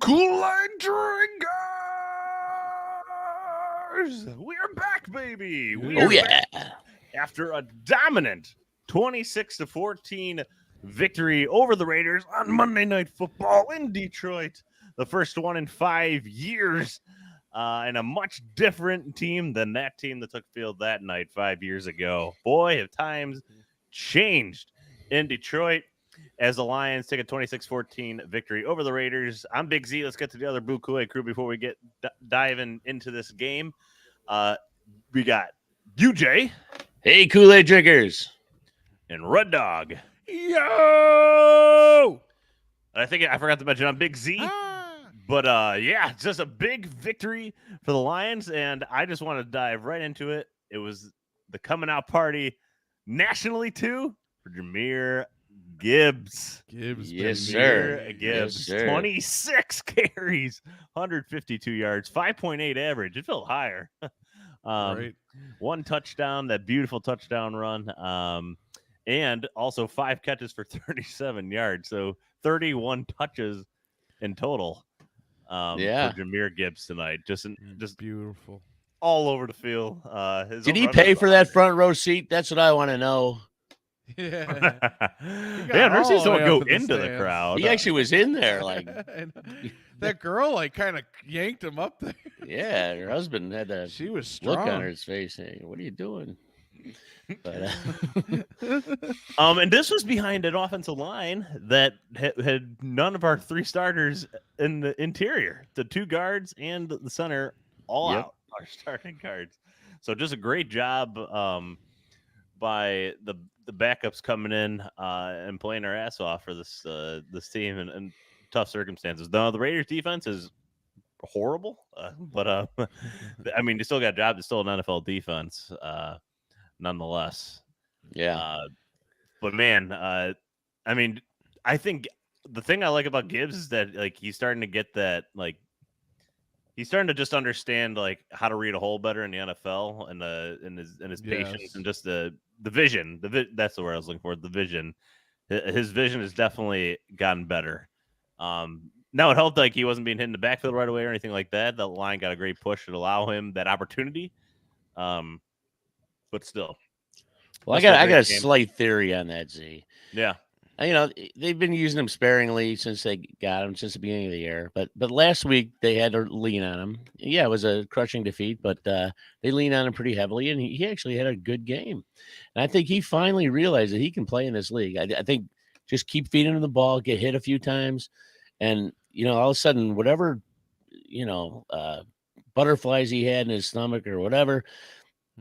Kool-Aid drinkers! We are back, baby. We Oh are yeah. back after a dominant 26-14 victory over the Raiders on Monday Night Football in Detroit. The first one in 5 years, and a much different team than that team that took field that night 5 years ago. Boy, have times changed in Detroit as the Lions take a 26-14 victory over the Raiders. I'm Big Z. Let's get to the other Blue Kool-Aid crew before we get diving into this game. We got UJ. Hey, Kool-Aid drinkers. And Red Dog. Yo! And I think I forgot to mention I'm Big Z. But yeah, just a big victory for the Lions, and I just want to dive right into it. It was the coming out party nationally too for Jahmyr Gibbs. Yes, sir. Gibbs. Yes, sir. 26 carries, 152 yards, 5.8 average. It felt higher. Right. One touchdown, that beautiful touchdown run, and also 5 catches for 37 yards. So 31 touches in total. For Jahmyr Gibbs tonight, just beautiful, all over the field. Did he pay for that front row seat? That's what I want to know. Yeah, man, I've seen someone go into the crowd. He actually was in there, like that girl, like kind of yanked him up there. Yeah, her husband had that. She was look strong. on her face. Hey, what are you doing? But, and this was behind an offensive line that had none of our 3 starters in the interior. The 2 guards and the center all out, our starting guards. So just a great job by the backups coming in and playing our ass off for this team in tough circumstances. No, the Raiders defense is horrible, but I mean, they still got a job. It's still an NFL defense. Nonetheless. But man, I mean, I think the thing I like about Gibbs is that like he's starting to get that, like he's starting to just understand like how to read a hole better in the NFL and his patience and just the vision. That's the word I was looking for. The vision. His vision has definitely gotten better. Now it helped like he wasn't being hit in the backfield right away or anything like that. The line got a great push to allow him that opportunity. But still, well, I got a slight theory on that, Z. Yeah, they've been using him sparingly since they got him since the beginning of the year. But last week they had to lean on him. Yeah, it was a crushing defeat, but they leaned on him pretty heavily, and he actually had a good game. And I think he finally realized that he can play in this league. I think just keep feeding him the ball, get hit a few times, and all of a sudden, whatever butterflies he had in his stomach or whatever,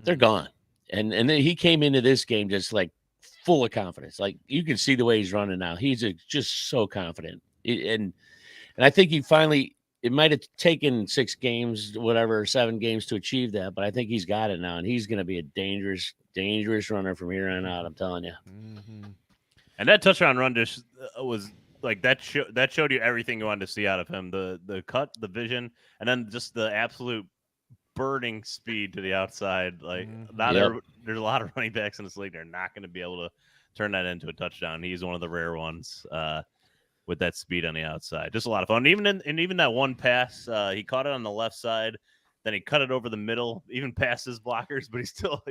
they're gone. And then he came into this game just like full of confidence. Like you can see the way he's running now. He's just so confident. And I think he finally, it might have taken 6 games, whatever, 7 games to achieve that, but I think he's got it now, and he's going to be a dangerous, dangerous runner from here on out. I'm telling you. Mm-hmm. And that touchdown run just was like that showed you everything you wanted to see out of him. The cut, the vision, and then just the absolute burning speed to the outside. Like there's a lot of running backs in this league. They're not going to be able to turn that into a touchdown. He's one of the rare ones with that speed on the outside. Just a lot of fun. Even that one pass, he caught it on the left side. Then he cut it over the middle, even past his blockers. But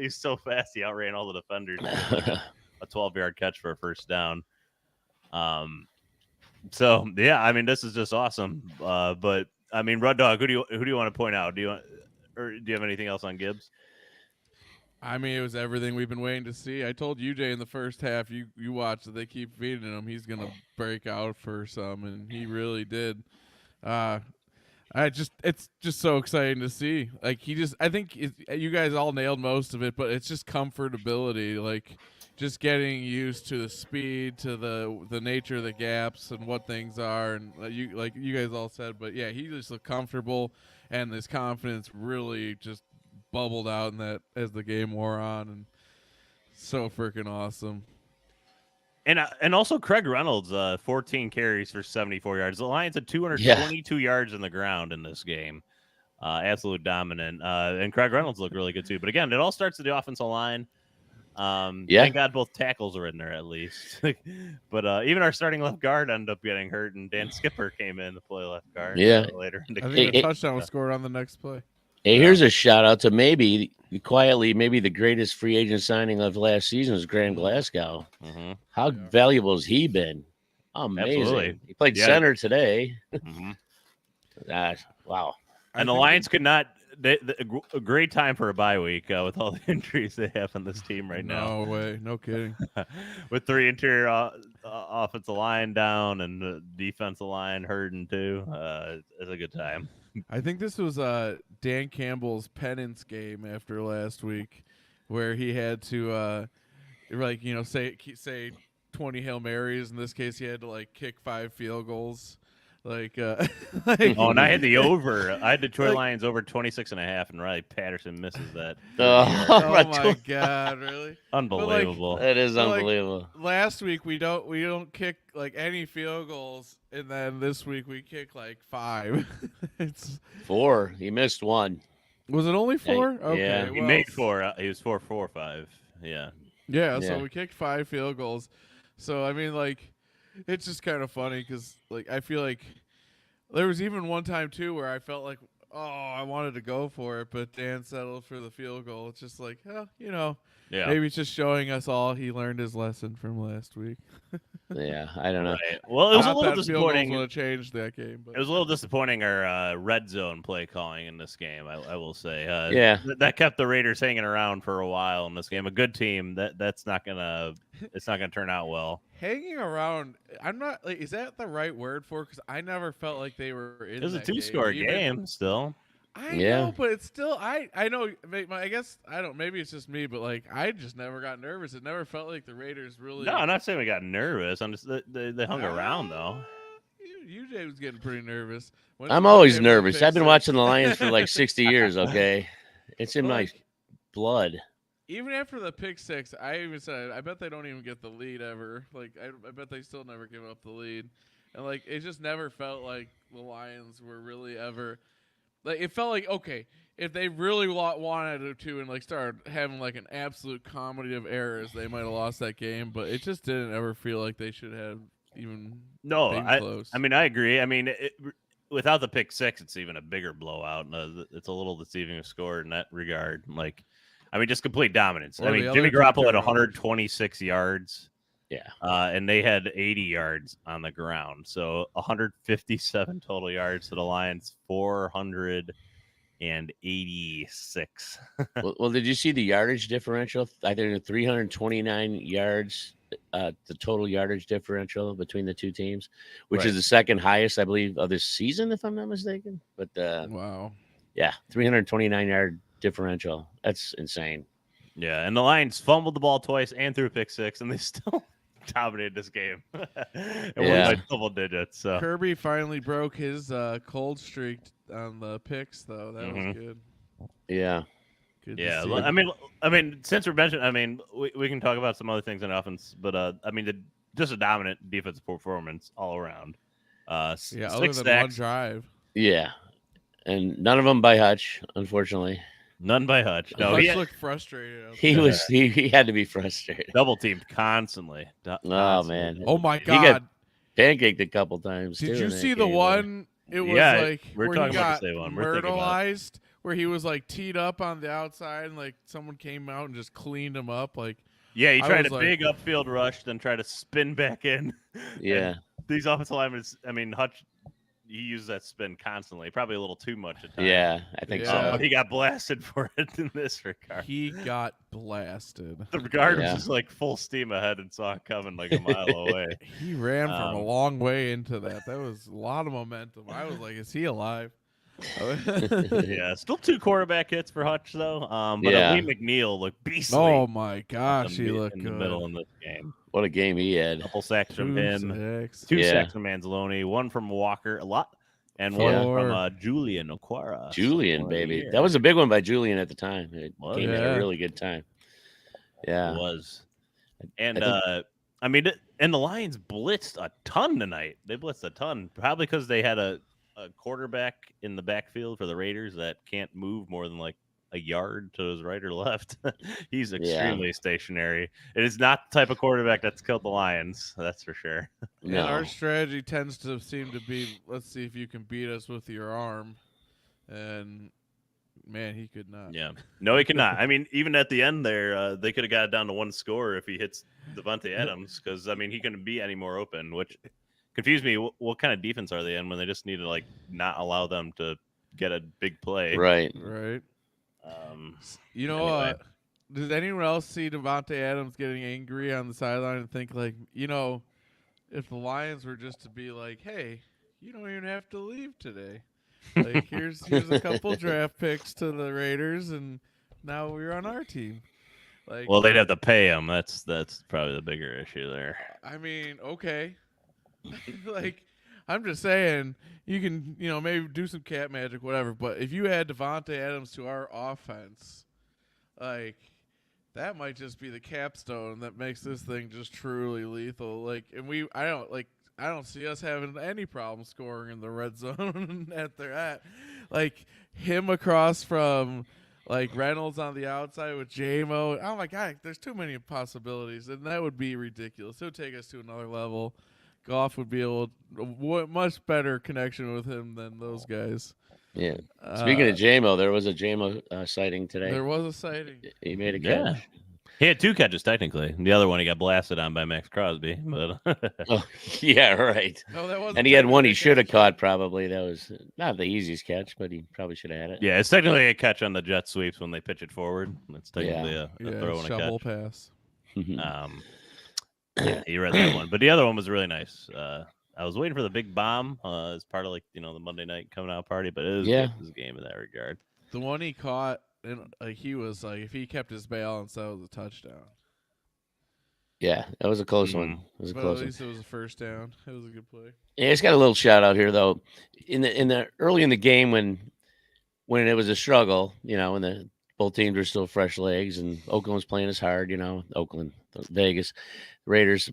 he's so fast. He outran all the defenders. A 12-yard catch for a first down. So yeah, I mean, this is just awesome. But I mean, Red Dog, who do you want to point out? Do you have anything else on Gibbs? I mean, it was everything we've been waiting to see. I told UJ in the first half, you watch that they keep feeding him. He's going to break out for some, and he really did. It's just so exciting to see. Like I think you guys all nailed most of it, but it's just comfortability. Like just getting used to the speed, to the nature of the gaps and what things are. And like you guys all said, but yeah, he just looked comfortable. And his confidence really just bubbled out in that as the game wore on, and so freaking awesome. And also Craig Reynolds, 14 carries for 74 yards. The Lions had 222 yards in the ground in this game. Absolute dominant. And Craig Reynolds looked really good too. But again, it all starts with the offensive line. Thank God both tackles were in there at least. But even our starting left guard ended up getting hurt, and Dan Skipper came in to play left guard later in the I game. think a touchdown was scored on the next play. Hey, here's a shout out to maybe the greatest free agent signing of last season was Graham Glasgow. Mm-hmm. How valuable has he been? Amazing. Absolutely. He played center today. Mm-hmm. Wow. And the Lions could not. A great time for a bye week with all the injuries they have on this team right now. No way. No kidding. With 3 interior offensive line down and the defensive line hurting too. It's a good time. I think this was Dan Campbell's penance game after last week, where he had to say 20 Hail Marys. In this case, he had to kick 5 field goals. And I had the over. I had Detroit Lions over 26.5, and Riley Patterson misses that. Oh my God! Really? Unbelievable. That is unbelievable. Last week we don't kick any field goals, and then this week we kick 5. It's 4. He missed 1. Was it only 4? Yeah. Okay, Yeah. He made 4. He was 4 or 5. Yeah. Yeah. So we kicked 5 field goals. So I mean, it's just kind of funny because I feel like there was even one time too where I felt like, I wanted to go for it, but Dan settled for the field goal. It's just maybe it's just showing us all he learned his lesson from last week. Yeah, I don't know. Right. Well, it was a little disappointing. Would have changed that game. But. It was a little disappointing our red zone play calling in this game. I will say. That kept the Raiders hanging around for a while in this game. A good team. It's not gonna turn out well. Hanging around. I'm not. Is that the right word for? Because I never felt like they were in. It was a 2-score game still. I know, but it's still. I know. I guess I don't. Maybe it's just me, but I just never got nervous. It never felt like the Raiders really. No, I'm not saying we got nervous. I'm just they hung around though. UJ was getting pretty nervous. I'm always nervous. I've been watching the Lions for 60 years. Okay, it's in my blood. Even after the pick 6, I even said I bet they don't even get the lead ever. I bet they still never give up the lead, and it just never felt like the Lions were really ever. It felt like, okay, if they really wanted to and started having an absolute comedy of errors, they might have lost that game. But it just didn't ever feel like they should have even been close. I mean, I agree. I mean, without the pick 6, it's even a bigger blowout. It's a little deceiving of score in that regard. Just complete dominance. I mean, Jimmy Garoppolo had 126 yards. Yeah. And they had 80 yards on the ground. So 157 total yards to the Lions, 486. Well, did you see the yardage differential? I think 329 yards, the total yardage differential between the two teams, which is the second highest, I believe, of this season, if I'm not mistaken. But wow. Yeah, 329-yard differential. That's insane. Yeah, and the Lions fumbled the ball twice and threw a pick 6, and they still dominated this game. It won by double digits. So. Kirby finally broke his cold streak on the picks, though. That was good. Yeah. Good yeah. I mean, since we're mentioning, we can talk about some other things in offense, but just a dominant defensive performance all around. Other 6 than stacks. one drive. Yeah, and none of them by Hutch, unfortunately. None by Hutch. No, he looked frustrated. He had to be frustrated. Double teamed constantly. Oh man! Oh my God! He got pancaked a couple times. Did you see the one? It was we're where he got myrtleized, where he was teed up on the outside, and someone came out and just cleaned him up. Yeah, he tried a big upfield rush, then tried to spin back in. Yeah, these offensive linemen. I mean, Hutch. He used that spin constantly, probably a little too much at times. Yeah, I think so. But he got blasted for it in this regard. He got blasted. The guard was just full steam ahead and saw it coming a mile away. He ran from a long way into that. That was a lot of momentum. I was like, is he alive? Yeah, still 2 quarterback hits for Hutch, though. But Lee McNeil looked beastly. Oh, my gosh, he looked in good. the middle in this game. What a game he had. A couple sacks from him. 2 sacks from Manzalone. 1 from Walker. A lot. And 1 from Julian Okwara. Julian, baby. That was a big one by Julian at the time. It came at a really good time. Yeah. It was. And, and the Lions blitzed a ton tonight. They blitzed a ton. Probably because they had a quarterback in the backfield for the Raiders that can't move more than a yard to his right or left. He's Yeah. extremely stationary. It is not the type of quarterback that's killed the Lions. That's for sure. And our No. strategy tends to seem to be, let's see if you can beat us with your arm. And man, he could not. Yeah. No, he cannot. I mean, even at the end there, they could have got it down to one score if he hits Devontae Adams, because I mean he couldn't be any more open, which confused me. What kind of defense are they in when they just need to like not allow them to get a big play? Right. Right. Um, You know, Anyway. did anyone else see Devontae Adams getting angry on the sideline and think like, you know, if the Lions were just to be like, hey, you don't even have to leave today. Like here's a couple draft picks to the Raiders, and now you're on our team. Like, well, they'd have to pay him. That's probably the bigger issue there. I mean, okay. Like, I'm just saying, you can, you know, maybe do some cat magic, whatever. But if you add Devontae Adams to our offense, like, that might just be the capstone that makes this thing just truly lethal. Like, and I don't see us having any problem scoring in the red zone at their at. Like, him across from like Reynolds on the outside with JMO. Oh my God, there's too many possibilities, and that would be ridiculous. It would take us to another level. Goff would be able much better connection with him than those guys. Yeah. Speaking of JMO, there was a JMO sighting today. There was a sighting. He made a Yeah. catch. He had 2 catches technically. The other one he got blasted on by Max Crosby. But Oh, yeah, right. No, that wasn't. And he had one he technically a should have catch. caught probably. That was not the easiest catch, but he probably should have had it. yeah, it's technically a catch on the jet sweeps when they pitch it forward. It's technically a Yeah, throw and a shovel catch. pass. Yeah, you read that one, but the other one was really nice. I was waiting for the big bomb as part of like the Monday night coming out party, but it was Yeah. good. It was a game in that regard. The one he caught, and he was like, if he kept his balance, that was a touchdown. Yeah, that was a close one. It was a But close at one. least it was a first down. It was a good play. Yeah, it's got a little shout out here though. In the early in the game when it was a struggle, when the both teams were still fresh legs and Oakland was playing as hard, Oakland, Vegas, Raiders.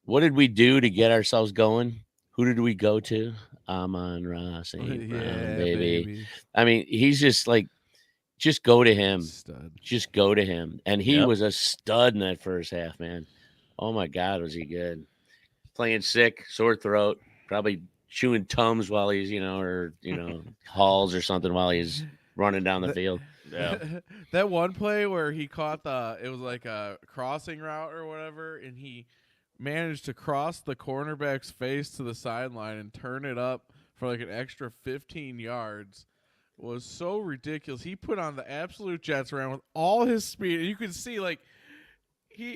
What did we do to get ourselves going? Who did we go to? Amon-Ra St. Brown, baby. I mean, he's just like, just go to him. Stud. Just go to him. And he Yep. was a stud in that first half, man. Oh my God, was he good? Playing sick, sore throat, probably chewing Tums while he's, or Halls or something while he's running down the field. Yeah. That one play where he caught it was like a crossing route or whatever, and he managed to cross the cornerback's face to the sideline and turn it up for like an extra 15 yards. Was so ridiculous. He put on the absolute Jets around with all his speed. And you could see like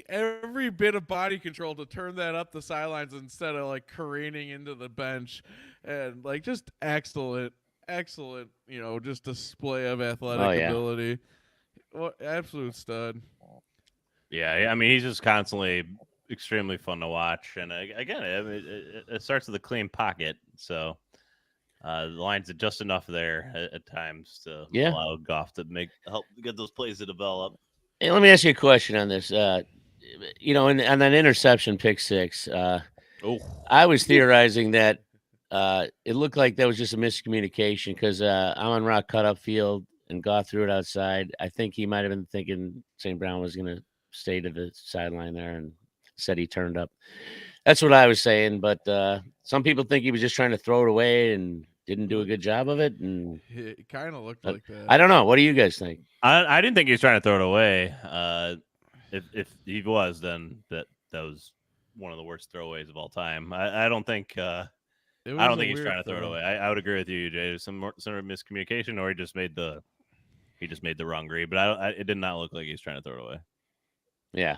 every bit of body control to turn that up the sidelines instead of like careening into the bench, and like just excellent, just display of athletic ability. Well, absolute stud. Yeah, I mean, he's just constantly extremely fun to watch. And again, it starts with a clean pocket. So the Lions did just enough there at times to allow Goff to help get those plays to develop. Hey, let me ask you a question on this. On that interception pick six, I was theorizing that it looked like that was just a miscommunication because Amon-Ra cut up field and Goff threw it outside. I think he might have been thinking St. Brown was going to stay to the sideline there and said he turned up. That's what I was saying, but some people think he was just trying to throw it away and didn't do a good job of it. And it kind of looked like that. I don't know. What do you guys think? I didn't think he was trying to throw it away. If he was, then that was one of the worst throwaways of all time. I don't think he's trying to throw it away. I would agree with you, Jay. There's some sort of miscommunication, or he just made the wrong read. But it did not look like he was trying to throw it away. Yeah.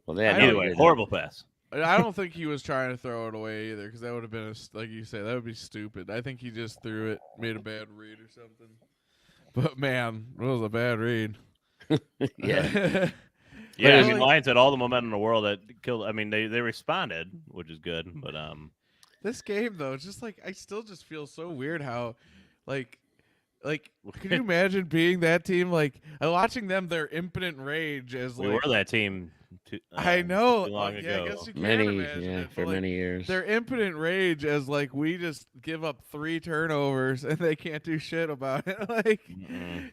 Well, either way, horrible pass. I don't think he was trying to throw it away either, because that would have been, like you say, that would be stupid. I think he just threw it, made a bad read or something. But, man, it was a bad read. Yeah. Yeah, I mean, Lions had all the momentum in the world that killed. I mean, they responded, which is good. But this game, though, it's just like, I still just feel so weird how, like, can you imagine being that team? Like, watching them, their impotent rage as we like were that team I know. too long Yeah, I ago. guess you can't Many, imagine yeah, it. for But, like, many years. their impotent rage as like we just give up 3 turnovers and they can't do shit about it.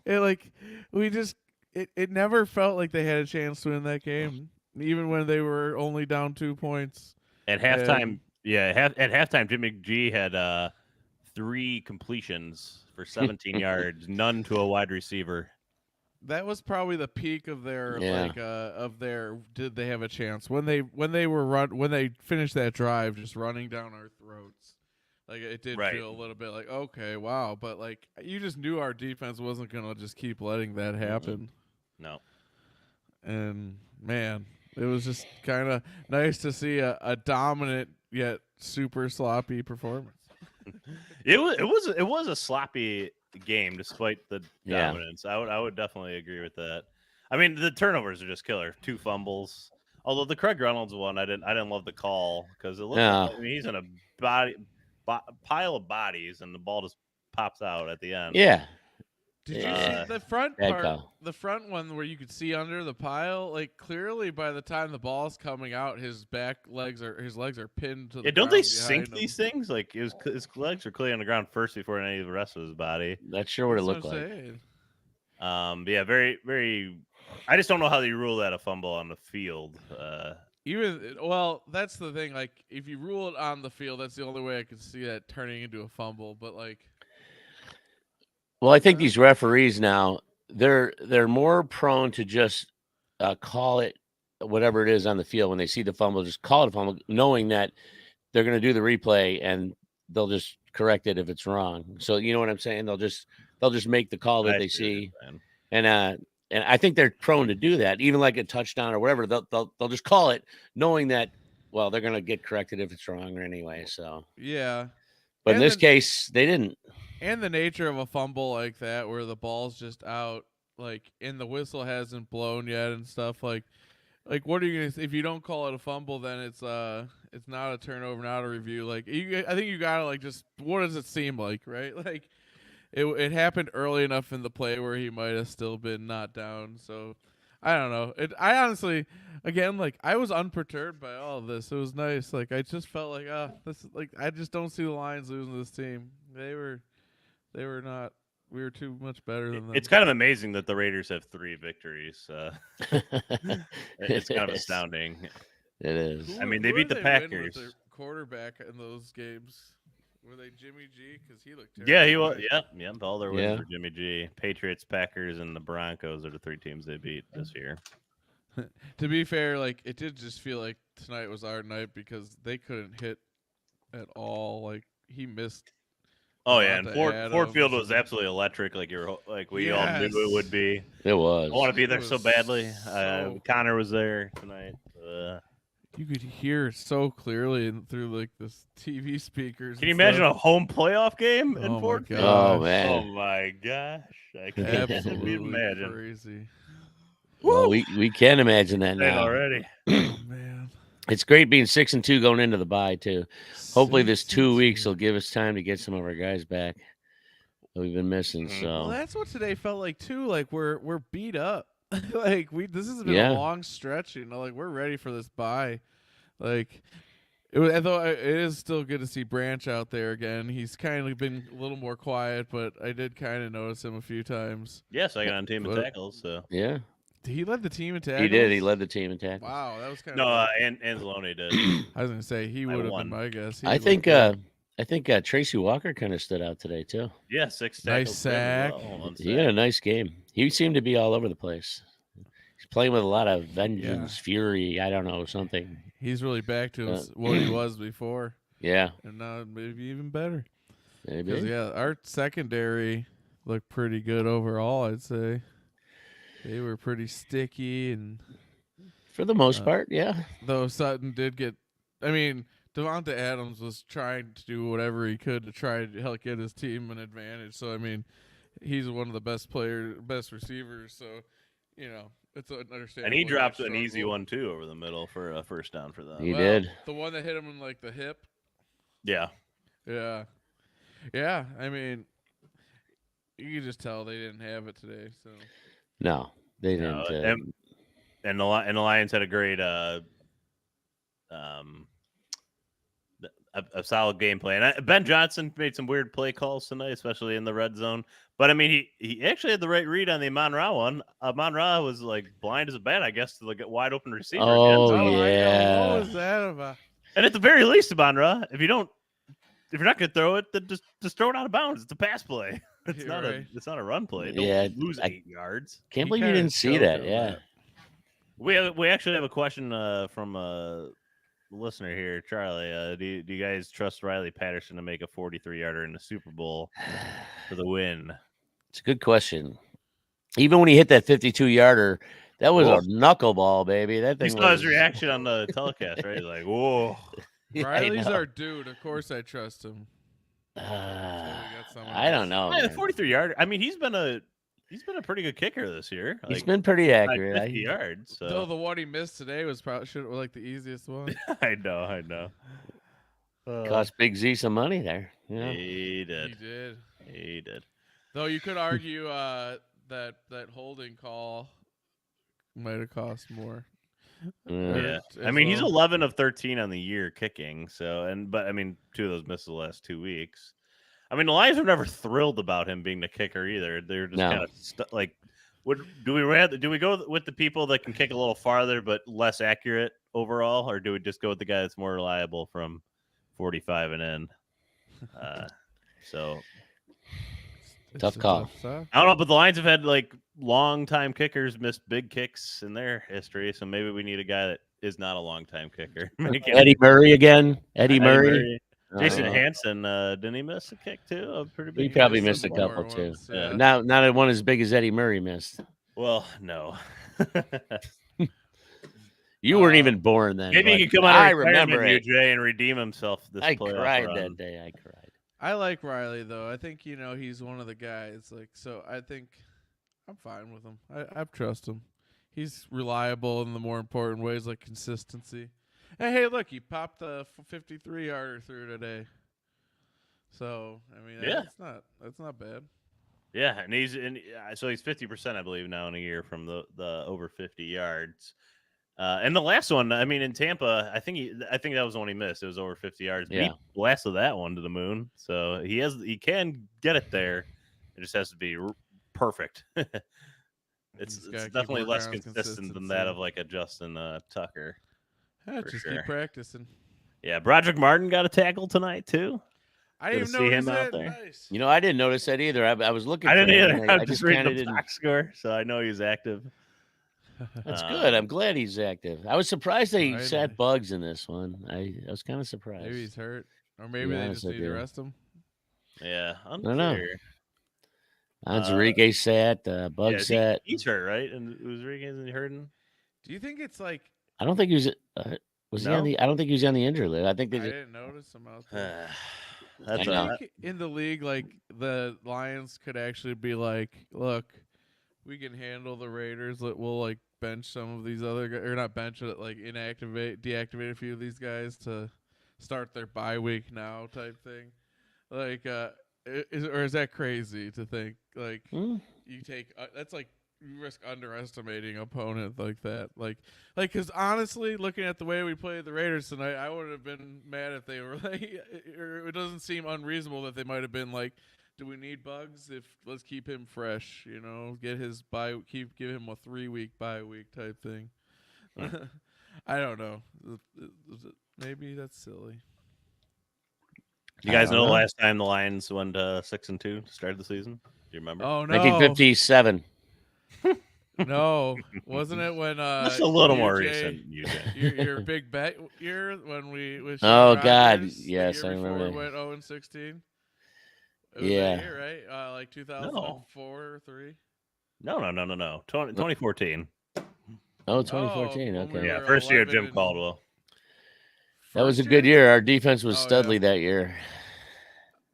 Like we just it never felt like they had a chance to win that game, even when they were only down 2 points. At halftime, at halftime, Jimmy G had 3 completions for 17 yards, none to a wide receiver. That was probably the peak of their did they have a chance when they finished that drive just running down our throats. Like it did Right. feel a little bit like, okay, wow, but like you just knew our defense wasn't going to just keep letting that happen. No. And man, it was just kind of nice to see a dominant yet super sloppy performance. It was a sloppy game despite the dominance. I would definitely agree with that. I mean, the turnovers are just killer. 2 fumbles. Although the Craig Reynolds one, I didn't love the call because it looked like, I mean, he's in a pile of bodies and the ball just pops out at the end. Yeah. Did you see the front bad part? call. The front one where you could see under the pile, like clearly by the time the ball's coming out, his legs are pinned to the Don't they ground sink behind him. these things? Like his legs are clearly on the ground first before any of the rest of his body. That's sure what it That's looked I'm like. saying. But yeah, very, very. I just don't know how they rule that a fumble on the field. That's the thing. Like, if you rule it on the field, that's the only way I could see that turning into a fumble. But like, well, I think these referees now they're more prone to just call it whatever it is on the field when they see the fumble, just call it a fumble, knowing that they're going to do the replay and they'll just correct it if it's wrong. So you know what I'm saying? They'll just make the call that they see, and I think they're prone to do that, even like a touchdown or whatever. They'll just call it, knowing that they're going to get corrected if it's wrong or anyway. So yeah. But in this case, they didn't. And the nature of a fumble like that, where the ball's just out, like, and the whistle hasn't blown yet and stuff, like what are you gonna? If you don't call it a fumble, then it's not a turnover, not a review. Like, I think you gotta like just what does it seem like, right? Like, it happened early enough in the play where he might have still been not down. So I don't know. I honestly, again, like I was unperturbed by all of this. It was nice. Like I just felt like this like I just don't see the Lions losing this team. They were not. We were too much better than them. It's kind of amazing that the Raiders have 3 victories. It's kind of astounding. It is. I mean, they beat the Packers. Win with their quarterback in those games. Were they Jimmy G? Because he looked terrible. Yeah, he was. Yeah. All their wins Yeah. were Jimmy G. Patriots, Packers, and the Broncos are the 3 teams they beat this year. To be fair, like it did just feel like tonight was our night because they couldn't hit at all. Like he missed. Oh yeah, and Ford Field was absolutely electric. Like we all knew it would be. It was. I want to be there so badly. so- Connor was there tonight. You could hear so clearly through like the TV speakers. Can you imagine a home playoff game in Oh Ford my Field? gosh. Oh man. Oh my gosh! I can't Absolutely imagine. crazy. Well, we can imagine that now. Already. Oh man. It's great being 6-2 going into the bye too. Hopefully, this 2 weeks 6-2. will give us time to get some of our guys back that we've been missing. Mhm. So Well, that's what today felt like too. Like we're beat up. Like this has been Yeah. a long stretch. You know, like we're ready for this bye. Like although it is still good to see Branch out there again. He's kind of been a little more quiet, but I did kind of notice him a few times. Yes, I got on team of But- tackles. So yeah, He led the team in tackles. he did. He led the team in tackles. Wow, that was kind no, of. and Anzalone did. I was gonna say he would have won. been my guess. He I looked think. good. I think Tracy Walker kind of stood out today too. Yeah, 6 Nice tackles. for him as sack. well, one He had a nice game. He seemed to be all over the place. He's playing with a lot of vengeance, fury. I don't know, something. He's really back to what he was before, Yeah, and now maybe even better. maybe. Because our secondary looked pretty good overall. I'd say they were pretty sticky, and For the most part, yeah. though Sutton did get, I mean, Devonta Adams was trying to do whatever he could to try to help get his team an advantage. So I mean, he's one of the best receivers. So it's understandable. And he that dropped an struggled. easy one too over the middle for a first down for them. He did. The one that hit him in like the hip. Yeah. Yeah. I mean, you could just tell they didn't have it today. So No, they didn't. No, and the Lions had a great a solid game plan. Ben Johnson made some weird play calls tonight, especially in the red zone. But I mean, he actually had the right read on the Amon-Ra one. Amon-Ra was like blind as a bat, I guess, to the wide open receiver. Oh, I know. yeah. What was that about? And at the very least, Amon-Ra, if you're not gonna throw it, then just throw it out of bounds. It's a pass play. It's You're right. it's not a run play. Don't Yeah, lose 8 yards. Can't He believe you kinda didn't see choked that. on Yeah. that. We actually have a question from listener here, Charlie. Do you guys trust Riley Patterson to make a 43-yarder in the Super Bowl for the win? It's a good question. Even when he hit that 52-yarder, that was a knuckleball, baby. That thing You saw his was reaction on the telecast, right? He's like, whoa. Yeah, I Riley's know. our dude. Of course, I trust him. I don't know. Yeah, man. 43-yarder. I mean, he's been a pretty good kicker this year. He's been pretty accurate. 50 yards. So. Though the one he missed today was probably like the easiest one. I know. Cost Big Z some money there. Yeah. He did. He did. Though you could argue that holding call might have cost more. Yeah. As I mean, he's well. 11 of 13 on the year kicking. So, but I mean, 2 of those missed the last 2 weeks. I mean, the Lions were never thrilled about him being the kicker either. They're just kind of like, do we go with the people that can kick a little farther but less accurate overall, or do we just go with the guy that's more reliable from 45 and in? So It's Tough a call. stuff. I don't know, but the Lions have had like long time kickers miss big kicks in their history, so maybe we need a guy that is not a long time kicker. Eddie Murray again. Eddie Murray. Jason Hansen, didn't he miss a kick too? A pretty big. He probably Some missed a more couple too. ones, yeah. Not one as big as Eddie Murray missed. Well, no. You weren't even born then. Maybe but he could come out I of retirement, remember it. UJ, and redeem himself this I playoff cried run. that day. I cried. I like Riley though. I think he's one of the guys. Like, so I think I'm fine with him. I trust him. He's reliable in the more important ways, like consistency. Hey, look, he popped a 53-yarder through today. So I mean, that's not bad. Yeah, and so he's 50%, I believe, now in a year from the over 50 yards. And the last one, I mean, in Tampa, I think that was the one he missed. It was over 50 yards. But he blasted that one to the moon. So he can get it there. It just has to be perfect. It's definitely less consistent than that of like a Justin Tucker. Yeah, just keep practicing. Yeah, Broderick Martin got a tackle tonight too. I didn't see him notice out that. there. Nice. You know, I didn't notice that either. I was looking. I didn't for him, either. and I just read the didn't. box score, so I know he's active. That's good. I'm glad he's active. I was surprised they Right. sat Bugs in this one. I was kind of surprised. Maybe he's hurt, or maybe Yeah, they honest just need with to you. rest him. Yeah, don't know. unclear. Enrique sat. Bugs Yeah, sat. he's hurt, right? And Enrique isn't he hurting? Do you think it's like? I don't think he was. Was he on the? I don't think he was on the injury list. I think they. I Just, didn't notice him out there. That's Do you I all. think in the league, like the Lions could actually be like, look, we can handle the Raiders. We'll like bench some of these other guys, or not bench it, like deactivate a few of these guys to start their bye week now type thing. Like, is that crazy to think? Like, you take that's like you risk underestimating opponent like that. Like, because honestly, looking at the way we played the Raiders tonight, I would have been mad if they were like, it doesn't seem unreasonable that they might have been like, do we need Bugs? Let's keep him fresh, get his give him a 3-week bye week type thing. I don't know. Maybe that's silly. You guys know the last time the Lions went 6-2 to start the season? Do you remember? Oh no, 1957. No, wasn't it when That's a little more UJ recent. UJ. your big bet year when we with Oh, Sean God. Rodgers, Yes, the year I remember before that. we went 0-16. It was Yeah. that year, right? Like 2004 or 3. No. 2014. Oh, 2014. when we Okay. Yeah, were first year 11 Jim and- Caldwell. That was a First good year. Our defense was Oh, studly that year.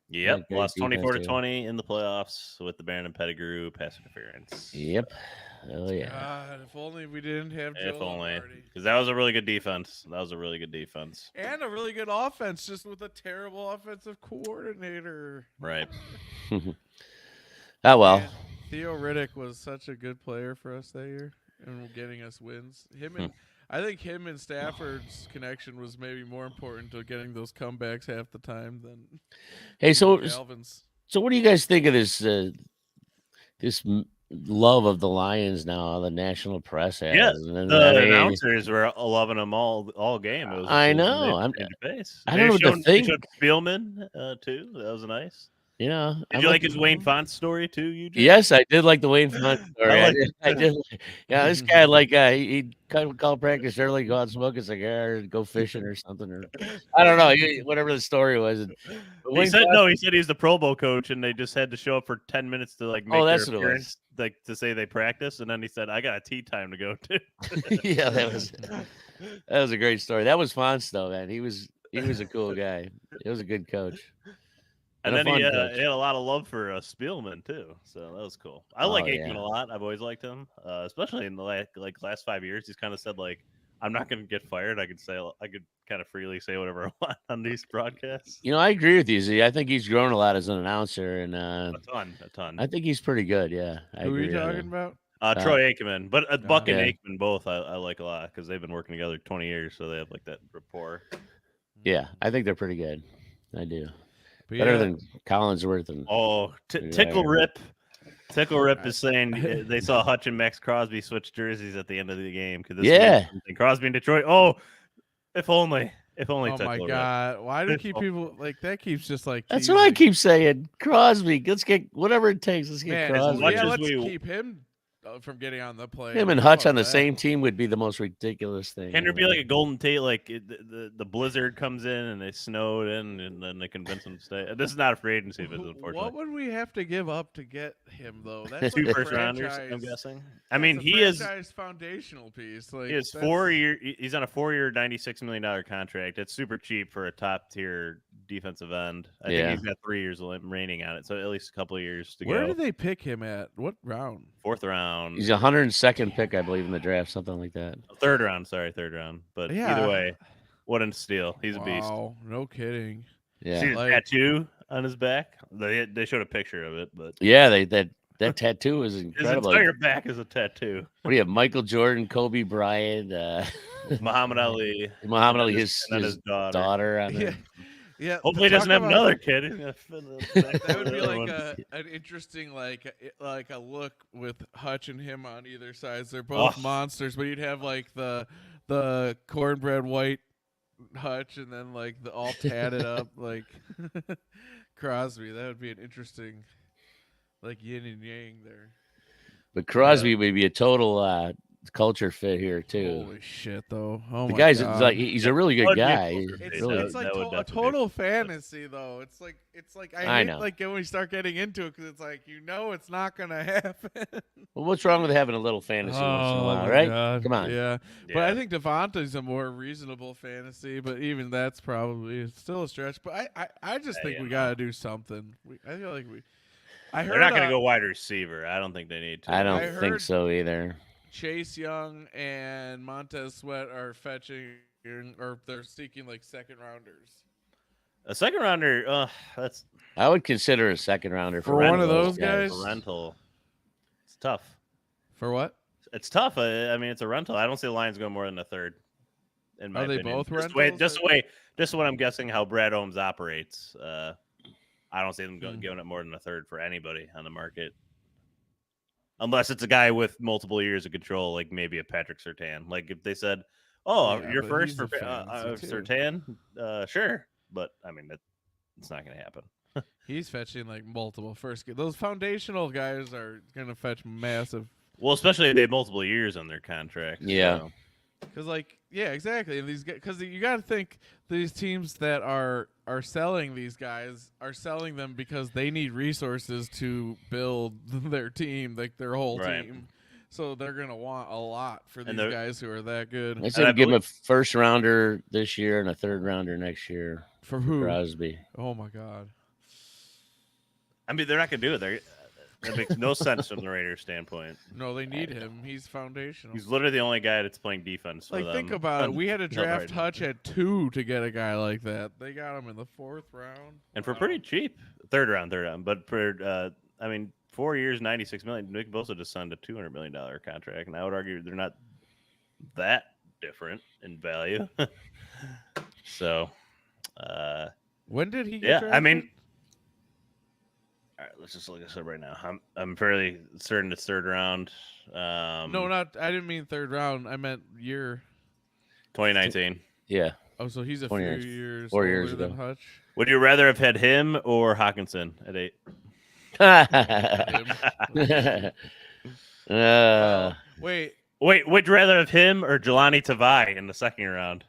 Yep, great lost defense, 24-20 in the playoffs with the Brandon Pettigrew pass interference. Yep. Oh, yeah. God, if only we didn't have Joe If only, Lombardi. because that was a really good defense. And a really good offense, just with a terrible offensive coordinator. Right. Oh, well. Man, Theo Riddick was such a good player for us that year. and getting us wins. I think him and Stafford's connection was maybe more important to getting those comebacks half the time than Calvin's. So what do you guys think of this love of the Lions now? The national press has. Yeah, And the announcers were loving them all game. It was I know. I don't know what to think. They showed Spielman too. That was nice. Yeah. Did you like his Wayne Fonts story too? You Yes, I did like the Wayne Fonts story. I did. Yeah, this guy he'd call practice early, go out and smoke a cigar, go fishing or something, or I don't know, whatever the story was. He said he's the Pro Bowl coach, and they just had to show up for 10 minutes to make their appearance, to say they practice, and then he said, "I got a tea time to go to." Yeah, that was a great story. That was Fonts though, man. He was a cool guy. He was a good coach. And then he had a lot of love for Spielman too, so that was cool. I like Aikman a lot. I've always liked him, especially in the last 5 years. He's kind of said I'm not going to get fired. I could kind of freely say whatever I want on these broadcasts. I agree with you, Z. I think he's grown a lot as an announcer, and a ton. I think he's pretty good. Yeah, Who are you talking about? Troy Aikman, but Buck and Aikman both I like a lot because they've been working together 20 years, so they have that rapport. Yeah, I think they're pretty good. I do. But better than Collinsworth and Tickle Rip. Tickle Rip is saying they saw Hutch and Max Crosby switch jerseys at the end of the game. Crosby and Detroit. Oh, if only. Oh my God! Why do people that? Keeps just that's teasing. what I keep saying. Crosby, let's get whatever it takes. Let's get Crosby. Let's keep him from getting on the plane. Him and Hutch on the same team would be the most ridiculous thing. Can there be a Golden Tate, the blizzard comes in and they snowed in and then they convince him to stay? This is not a free agency visit, unfortunately. What would we have to give up to get him, though? That's 2 first rounders, I'm guessing. I mean, he is foundational piece. He is 4 year. He's on a 4-year, $96 million contract. It's super cheap for a top tier defensive end. I think he's got 3 years remaining on it, so at least a couple of years to go. Where did they pick him at? What round? 4th round. He's 102nd pick, I believe, in the draft, something like that. Third round. But either way, what a steal. He's a beast. No kidding. Yeah. See his tattoo on his back? They showed a picture of it, but that tattoo is incredible. His entire back is a tattoo. What do you have? Michael Jordan, Kobe Bryant, Muhammad Ali. His daughter on it. Yeah. Hopefully, he doesn't have another kid. That would be an interesting a look with Hutch and him on either side. They're both monsters, but you'd have the cornbread white Hutch and then the all tatted up Crosby. That would be an interesting yin and yang there. But Crosby would be a total culture fit here too. Holy shit, though! Oh the my guy's God. He's a really good guy. It's a total fantasy, though. It's like I hate know. When we start getting into it because it's not gonna happen. Well, what's wrong with having a little fantasy once in a while, right? God. Come on. Yeah, but I think Devontae's a more reasonable fantasy, but even that's probably still a stretch. But I just think we gotta do something. I feel like they're not gonna go wide receiver. I don't think they need to. I don't think so either. Chase Young and Montez Sweat are fetching, or they're seeking second rounders. A second rounder, I would consider a second rounder for one of those guys. Rental. It's tough. For what? It's tough. I mean, it's a rental. I don't see the Lions going more than a third. In my opinion. They both rentals? Just what I'm guessing how Brad Holmes operates. I don't see them giving it more than a third for anybody on the market. Unless it's a guy with multiple years of control, like maybe a Patrick Surtain. If they said, you're first for Surtain, sure. But, I mean, it's not going to happen. He's fetching, multiple first. Those foundational guys are going to fetch massive. Well, especially if they have multiple years on their contract. Yeah. So. Because, exactly. Because you got to think these teams that are selling these guys are selling them because they need resources to build their team, their whole team. So they're going to want a lot for these guys who are that good. I said give him a first rounder this year and a third rounder next year. For who? Crosby. Oh, my God. I mean, they're not going to do it. That makes no sense from the Raiders' standpoint. No, they need him. He's foundational. He's literally the only guy that's playing defense for them. Think about it. We had to draft Hutch at 2 to get a guy like that. They got him in the 4th round. And for pretty cheap. Third round. But for 4 years, $96 million. Nick Bosa just signed a $200 million contract, and I would argue they're not that different in value. So, When did he get yeah, drafted? I mean, all right, let's just look this up right now. I'm fairly certain it's third round. No, not. I didn't mean third round. I meant year. 2019. Yeah. Oh, so he's a 20 few years, years 4 older years than ago. Hutch. Would you rather have had him or Hawkinson at 8? Wait. Wait, would you rather have him or Jelani Tavai in the second round?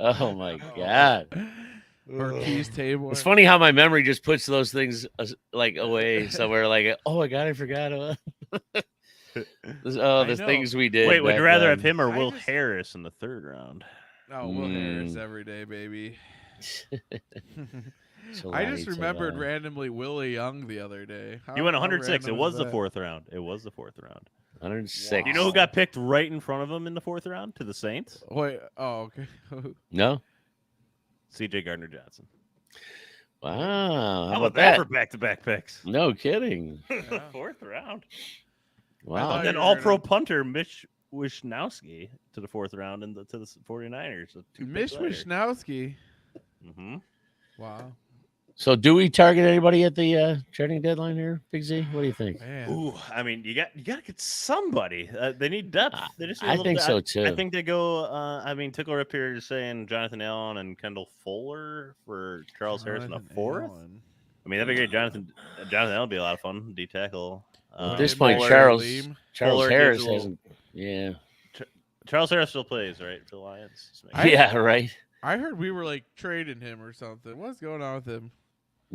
Oh my God. Marquise Tabor. It's funny how my memory just puts those things like away somewhere. Like, oh my God, I forgot about. The things we did. Wait, would you rather have him or I Will just- Harris in the third round? Oh, Will Harris every day, baby. I just remembered randomly Willie Young the other day. He went How 106. It random was is the that? fourth round. It was the fourth round. 106. Do you know who got picked right in front of him in the fourth round to the Saints? Wait. Oh, okay. No. C.J. Gardner-Johnson. Wow. How about that for back-to-back picks? No kidding. Yeah. Fourth round. Wow. And then all-pro punter Mitch Wishnowsky to the fourth round and to the 49ers. So Mitch Wishnowsky. Mm-hmm. Wow. So, do we target anybody at the trading deadline here, Big Z? What do you think? Man. Ooh, I mean, you got to get somebody. They need depth. They just need a I little think bit. so too. I think they go. I mean, Tickle Rip here is saying Jonathan Allen and Kendall Fuller for Charles Harris in the fourth. Allen. I mean, that'd be great. Jonathan Allen would be a lot of fun. D tackle. At this Him point, or Charles Leem? Fuller Harris gives a little- hasn't. Yeah. Charles Harris still plays, right, for the Lions. Just make I- Yeah. Right. I heard we were like trading him or something. What's going on with him?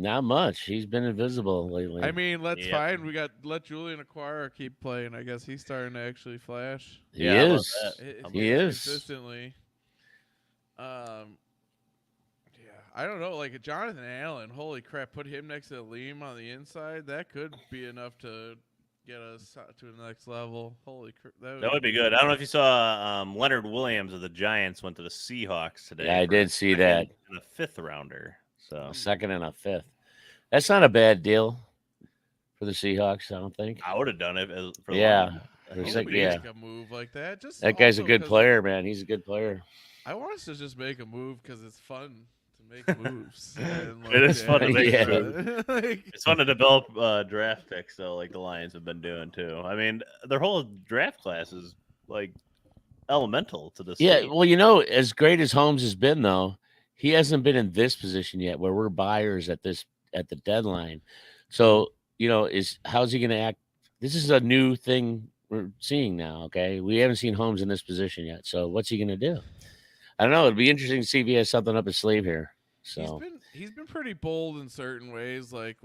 Not much. He's been invisible lately. I mean, let's Yep. fine. We got let Julian Acquara keep playing. I guess he's starting to actually flash. he Yeah, how about is. that? He is. Consistently. Yeah, I don't know. Like Jonathan Allen, holy crap! Put him next to Leem on the inside. That could be enough to get us to the next level. Holy crap! That would be good. I don't know if you saw Leonard Williams of the Giants went to the Seahawks today. Yeah, I for did a see second that. and a fifth rounder. So A second and a fifth. That's not a bad deal for the Seahawks, I don't think. I would have done it for the Yeah. Lions. I It's hope like, we yeah. make a move like that. Just That guy's a also good 'cause player, man. He's a good player. I want us to just make a move because it's fun to make moves. And, It is fun to make Yeah. moves. It's fun to develop draft picks, though, like the Lions have been doing too. I mean, their whole draft class is like elemental to this. Yeah, team. well, as great as Holmes has been, though, he hasn't been in this position yet where we're buyers at the deadline. So, how's he going to act? This is a new thing we're seeing now, okay? We haven't seen Holmes in this position yet. So what's he going to do? I don't know. It'd be interesting to see if he has something up his sleeve here. So he's been pretty bold in certain ways, like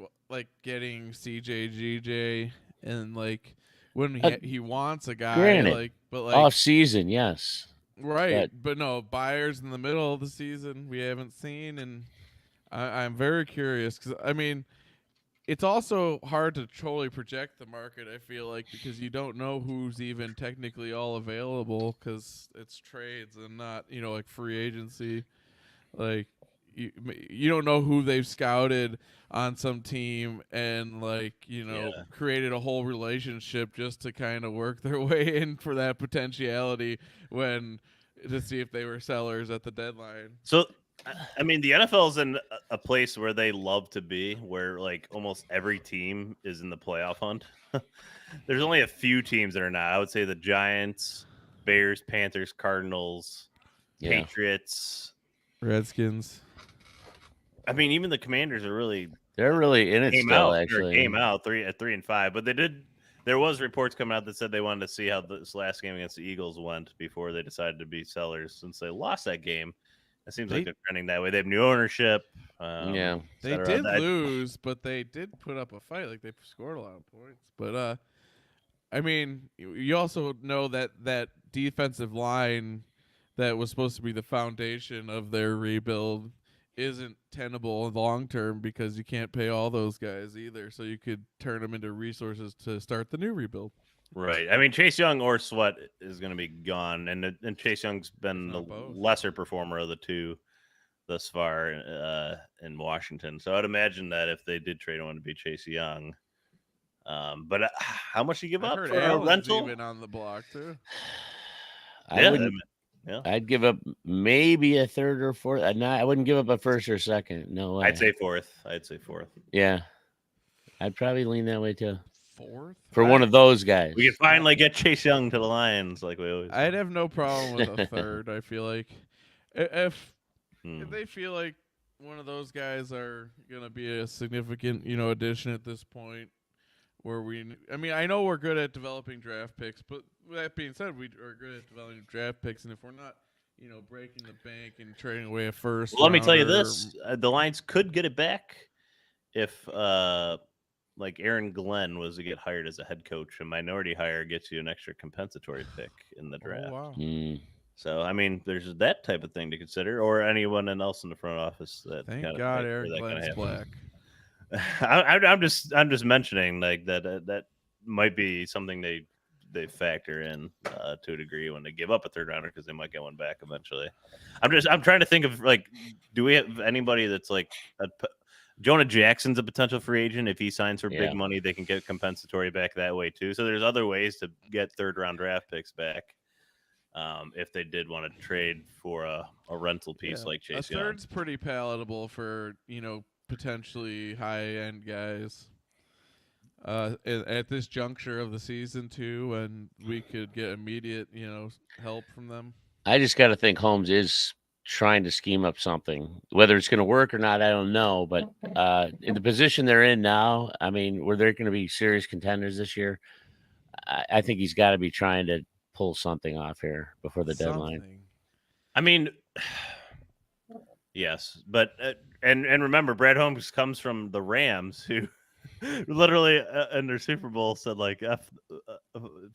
getting CJGJ and like when he wants a guy, granted, but like off season, yes. right, but no buyers in the middle of the season we haven't seen, and I'm very curious because I mean it's also hard to totally project the market. I feel like because you don't know who's even technically all available because it's trades and not like free agency, like. You don't know who they've scouted on some team and created a whole relationship just to kind of work their way in for that potentiality to see if they were sellers at the deadline. So, I mean, the NFL is in a place where they love to be, where like almost every team is in the playoff hunt. There's only a few teams that are not. I would say the Giants, Bears, Panthers, Cardinals, Patriots, Redskins. I mean, even the Commanders are really they're really in it still. Actually, game out 3-5, but they did. There was reports coming out that said they wanted to see how this last game against the Eagles went before they decided to be sellers since they lost that game. It seems like they're trending that way. They have new ownership. Yeah, they did lose, but they did put up a fight. Like they scored a lot of points. But I mean, you also know that defensive line that was supposed to be the foundation of their rebuild isn't tenable long term because you can't pay all those guys either. So you could turn them into resources to start the new rebuild. Right. I mean, Chase Young or Sweat is going to be gone, and Chase Young's been the lesser performer of the two. thus far in Washington. So I'd imagine that if they did trade one to be Chase Young, but how much do you give I've up heard for a Allen's rental? even on the block too. I Yeah, wouldn't. yeah. I'd give up maybe a third or fourth. I wouldn't give up a first or second. No way. I'd say fourth. Yeah, I'd probably lean that way too. Fourth? For one of those guys. We can finally get Chase Young to the Lions, like we always. I'd have no problem with a third. I feel like if they feel like one of those guys are gonna be a significant, addition at this point, I know we're good at developing draft picks, but with that being said, we are good at developing draft picks, and if we're not, breaking the bank and trading away a first, Well, let me tell you rounder, this: the Lions could get it back if, like Aaron Glenn was to get hired as a head coach. A minority hire gets you an extra compensatory pick in the draft. Oh, wow. So, I mean, there's that type of thing to consider, or anyone else in the front office. That Thank kind of God might- where Aaron that kinda Glenn's happens. black. I'm just mentioning like that might be something they factor in to a degree when they give up a third rounder because they might get one back eventually. I'm trying to think of like, do we have anybody that's like Jonah Jackson's a potential free agent? If he signs for big money, they can get compensatory back that way too. So there's other ways to get third round draft picks back. If they did want to trade for a rental piece like Chase Young. A third's pretty palatable for, potentially high-end guys at this juncture of the season, too, and we could get immediate, help from them. I just got to think Holmes is trying to scheme up something. Whether it's going to work or not, I don't know. But in the position they're in now, I mean, where they're going to be serious contenders this year, I think he's got to be trying to pull something off here before the deadline. I mean, yes, but and remember, Brad Holmes comes from the Rams, who literally in their Super Bowl said like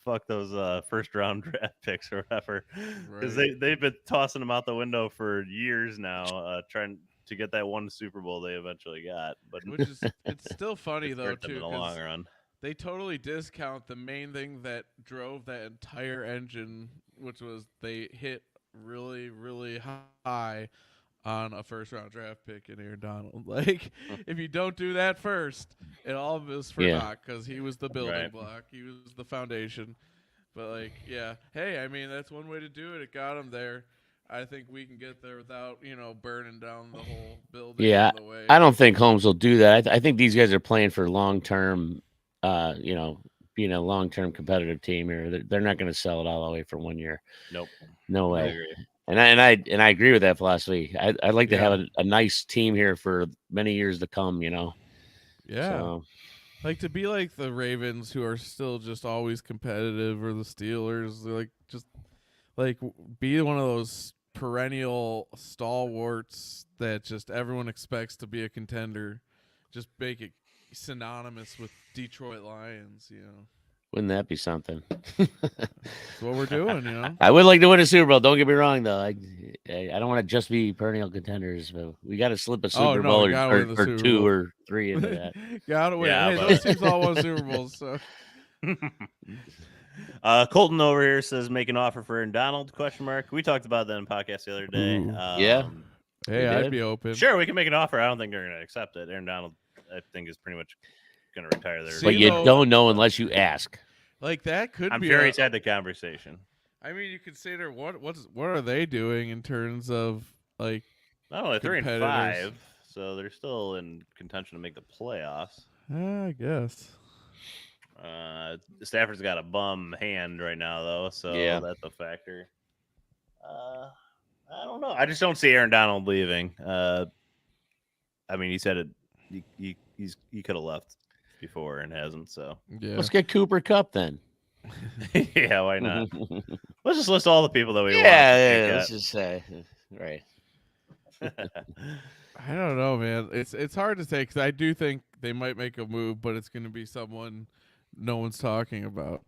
fuck those first round draft picks or whatever, because they've been tossing them out the window for years now, trying to get that one Super Bowl they eventually got. But which is it's still funny though too, in the long run. They totally discount the main thing that drove that entire engine, which was they hit really, really high on a first-round draft pick in Aaron Donald. Like, if you don't do that first, it all was for naught because he was the building block. He was the foundation. But, like, yeah. Hey, I mean, that's one way to do it. It got him there. I think we can get there without, burning down the whole building. Yeah, I don't think Holmes will do that. I think these guys are playing for long-term being a long-term competitive team here. They're not going to sell it all the way for 1 year. Nope. No way. And I agree with that philosophy. I'd like to have a nice team here for many years to come, Yeah. So, like to be like the Ravens, who are still just always competitive, or the Steelers, like just like be one of those perennial stalwarts that just everyone expects to be a contender. Just make it synonymous with Detroit Lions, Wouldn't that be something? That's what we're doing, I would like to win a Super Bowl. Don't get me wrong, though. I don't want to just be perennial contenders, but we got to slip a Super Bowl or two or three into that. Gotta win. Yeah, those teams all won Super Bowls. So. Colton over here says make an offer for Aaron Donald? ? We talked about that in the podcast the other day. Yeah. Hey, I'd be open. Sure, we can make an offer. I don't think they're going to accept it. Aaron Donald, I think, is pretty much going to retire there. But you don't know unless you ask. Like that could I'm be. sure he's had the conversation. I mean, you consider what are they doing in terms of like? Not only 3-5, so they're still in contention to make the playoffs. I guess. Stafford's got a bum hand right now, though, so that's a factor. I don't know. I just don't see Aaron Donald leaving. I mean, he said it. He could have left before and hasn't. So let's get Cooper Kupp then. Yeah, why not? Let's just list all the people that we want. Yeah, let's just say right. I don't know, man. It's hard to say because I do think they might make a move, but it's going to be someone no one's talking about.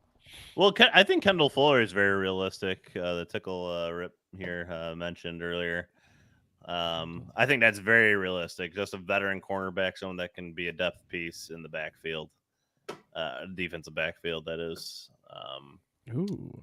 Well, I think Kendall Fuller is very realistic. The Tickle Rip here mentioned earlier. I think that's very realistic. Just a veteran cornerback, someone that can be a depth piece in the backfield, defensive backfield, that is. Ooh.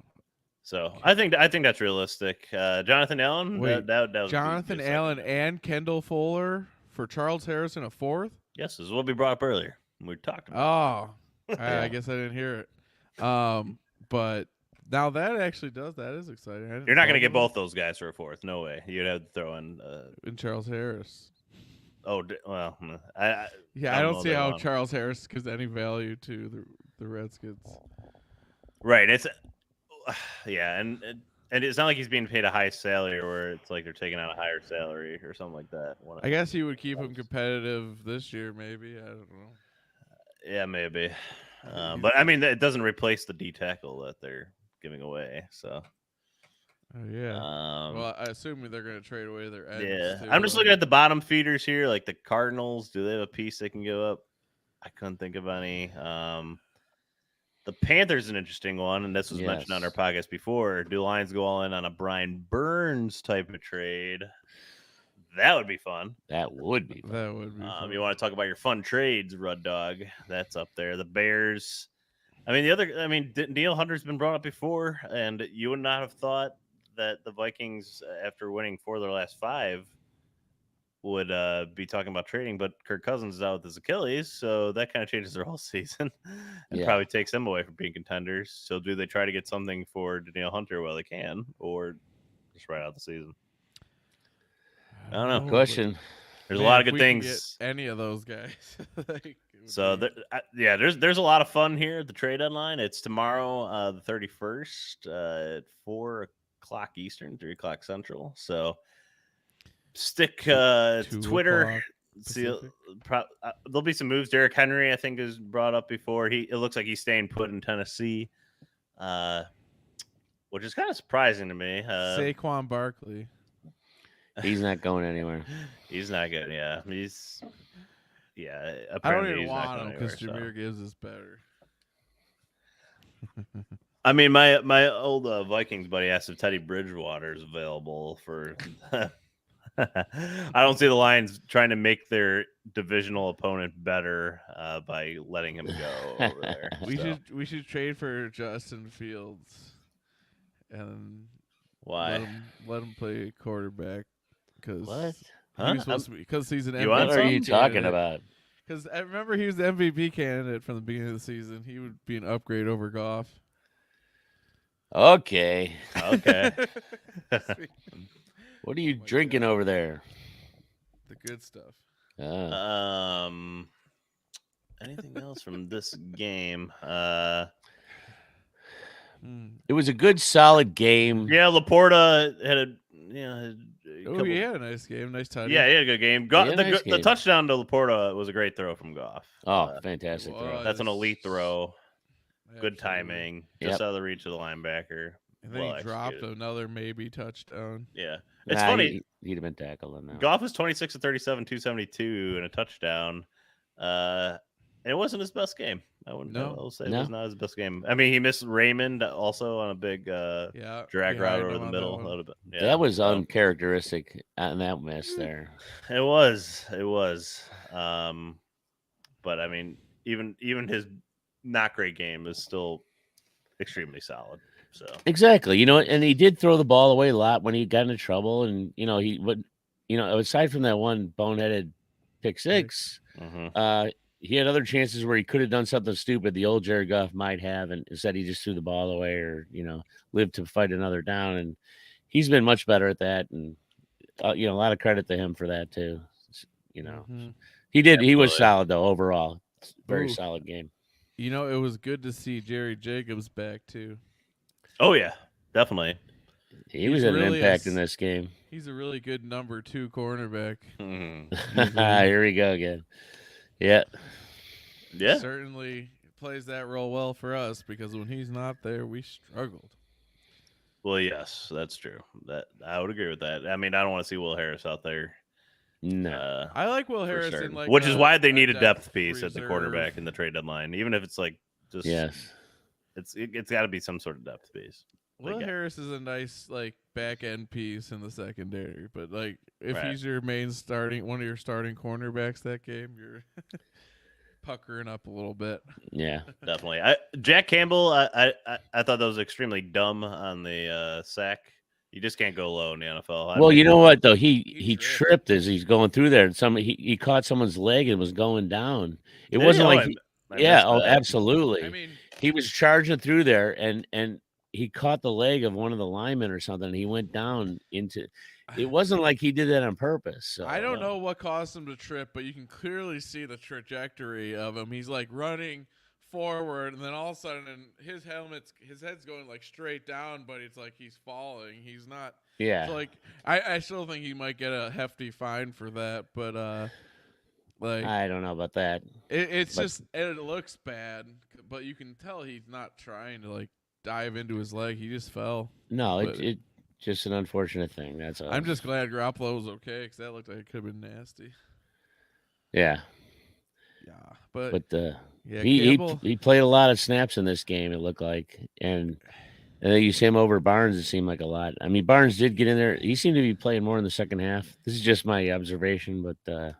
So I think that's realistic. Jonathan Allen, Wait, that would Jonathan be a second. Allen and Kendall Fuller for Charles Harrison a fourth? Yes, this is what we brought up earlier. We talked about. Oh, I guess I didn't hear it. But now that is exciting. You're not going to get both those guys for a fourth. No way. You'd have to throw in Charles Harris. Oh well, I don't don't know see that how long. Charles Harris gives any value to the Redskins. Right. It's yeah, and it's not like he's being paid a high salary, or it's like they're taking out a higher salary or something like that. I guess he would keep him competitive this year, maybe. I don't know. Yeah, maybe. But I mean, it doesn't replace the D tackle that they're giving away. So. Oh yeah. Well, I assume they're going to trade away their edge. Yeah, too, I'm just looking at the bottom feeders here, like the Cardinals. Do they have a piece they can go up? I couldn't think of any. The Panthers an interesting one, and this was mentioned on our podcast before. Do Lions go all in on a Brian Burns type of trade? That would be fun. That would be. That would be. Fun. You want to talk about your fun trades, Rud Dog? That's up there. The Bears. Danielle Hunter's been brought up before, and you would not have thought that the Vikings, after winning 4 of their last 5, would be talking about trading, but Kirk Cousins is out with his Achilles, so that kind of changes their whole season and probably takes them away from being contenders. So do they try to get something for Danielle Hunter while they can, or just ride out the season? I don't know. Question. There's a lot of good things. Any of those guys. There's a lot of fun here at the trade deadline. It's tomorrow, the 31st, at 4 o'clock Eastern, 3 o'clock Central. So stick to Twitter. There'll be some moves. Derrick Henry, I think, is brought up before. It looks like he's staying put in Tennessee, which is kind of surprising to me. Saquon Barkley. He's not going anywhere. He's not good. Yeah, I don't even want him because Jahmyr Gibbs is better. I mean, my old Vikings buddy asked if Teddy Bridgewater is available for. I don't see the Lions trying to make their divisional opponent better by letting him go over there. We should trade for Justin Fields, and why let him play quarterback? Because what? Because he's an MVP. What are you talking about? Because I remember he was the MVP candidate from the beginning of the season. He would be an upgrade over Goff. Okay. What are you drinking over there? The good stuff. Anything else from this game? It was a good, solid game. Yeah, Laporta had he had a nice game, nice touch. Yeah, he had a good game. The touchdown to Laporta was a great throw from Goff. Oh, fantastic throw! That's an elite throw. Good timing, just out of the reach of the linebacker. And then he dropped another maybe touchdown. Yeah. It's funny. He'd have been tackled on that. Goff was 26 of 37, 272, and a touchdown. And it wasn't his best game. I'll say it was not his best game. I mean, he missed Raymond also on a big drag route over the middle. That was uncharacteristic on that miss there. It was. But I mean, even his not great game is still extremely solid. So exactly, and he did throw the ball away a lot when he got into trouble, and aside from that one boneheaded pick six, he had other chances where he could have done something stupid the old Jared Goff might have, and instead he just threw the ball away or lived to fight another down, and he's been much better at that, and a lot of credit to him for that too. He did. Absolutely. He was solid though overall. Very solid game. It was good to see Jerry Jacobs back too. Oh, yeah, definitely. He was an impact in this game. He's a really good number 2 cornerback. Here we go again. Yeah. Yeah. He certainly plays that role well for us because when he's not there, we struggled. Well, yes, that's true. That I would agree with that. I mean, I don't want to see Will Harris out there. No. I like Will Harris, which is why they need a depth piece at the quarterback in the trade deadline, even if it's like just It's got to be some sort of depth piece. Will Harris is a nice back end piece in the secondary, but if he's your main one of your starting cornerbacks that game, you're puckering up a little bit. Yeah. Definitely. Jack Campbell, I thought that was extremely dumb on the sack. You just can't go low in the NFL. Well, you know what though? He He tripped as he's going through there, and he caught someone's leg and was going down. It Did wasn't he? like I yeah, missed oh, that. absolutely. I mean, He was charging through there, and he caught the leg of one of the linemen or something. And he went down into. It wasn't like he did that on purpose. So. I don't know what caused him to trip, but you can clearly see the trajectory of him. He's like running forward, and then all of a sudden, his head's going like straight down, but it's like he's falling. He's not. Yeah. So like, I still think he might get a hefty fine for that, but like I don't know about that. it looks bad, but you can tell he's not trying to like dive into his leg. He just fell. No, But- it just an unfortunate thing. That's all. I'm just glad Garoppolo was okay because that looked like it could have been nasty. Yeah, Yeah, but yeah, he played a lot of snaps in this game. It looked like, and then you see him over Barnes. It seemed like a lot. I mean, Barnes did get in there. He seemed to be playing more in the second half. This is just my observation, but